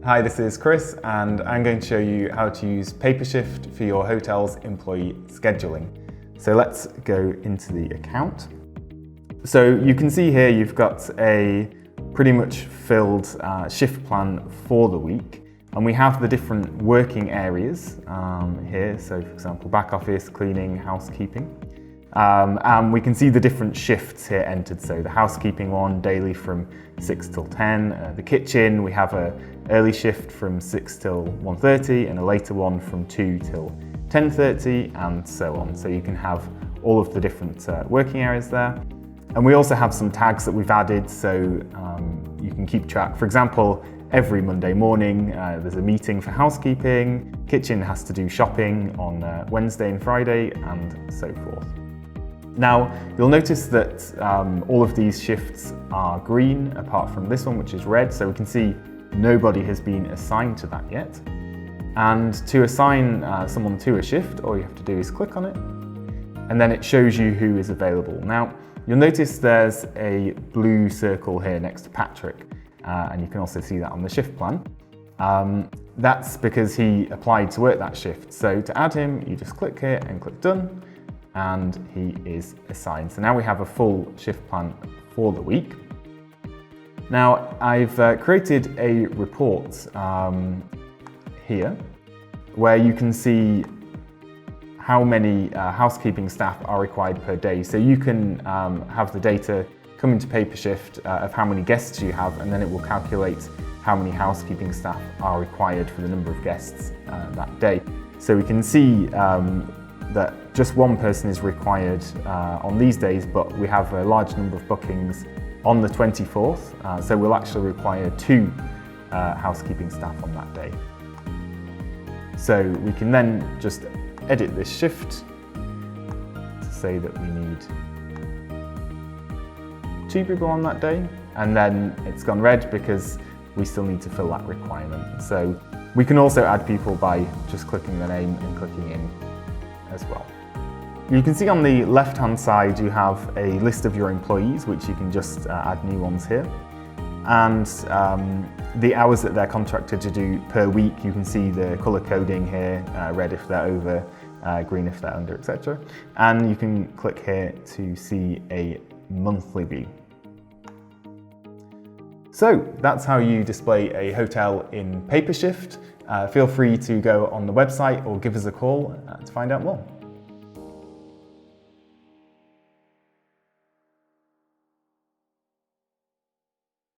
Hi, this is Chris and I'm going to show you how to use Papershift for your hotel's employee scheduling. So let's go into the account. So you can see here you've got a pretty much filled shift plan for the week, and we have the different working areas here. So for example, back office, cleaning, housekeeping. And we can see the different shifts here entered. So the housekeeping one, daily from 6 till 10. The kitchen, we have a early shift from 6 till 1:30 and a later one from 2 till 10:30 and so on. So you can have all of the different working areas there. And we also have some tags that we've added so you can keep track. For example, every Monday morning there's a meeting for housekeeping, kitchen has to do shopping on Wednesday and Friday and so forth. Now, you'll notice that all of these shifts are green, apart from this one, which is red. So we can see nobody has been assigned to that yet. And to assign someone to a shift, all you have to do is click on it, and then it shows you who is available. Now, you'll notice there's a blue circle here next to Patrick, and you can also see that on the shift plan. That's because he applied to work that shift. So to add him, you just click here and click done, and he is assigned. So now we have a full shift plan for the week. Now I've created a report here where you can see how many housekeeping staff are required per day. So you can have the data come into Papershift of how many guests you have, and then it will calculate how many housekeeping staff are required for the number of guests that day. So we can see that just one person is required on these days, but we have a large number of bookings on the 24th, so we'll actually require 2 housekeeping staff on that day. So we can then just edit this shift to say that we need 2 people on that day, and then it's gone red because we still need to fill that requirement. So we can also add people by just clicking the name and clicking in as well. You can see on the left-hand side you have a list of your employees, which you can just add new ones here. And the hours that they're contracted to do per week, you can see the colour coding here, red if they're over, green if they're under, etc. And you can click here to see a monthly view. So that's how you display a hotel in Papershift. Feel free to go on the website or give us a call to find out more.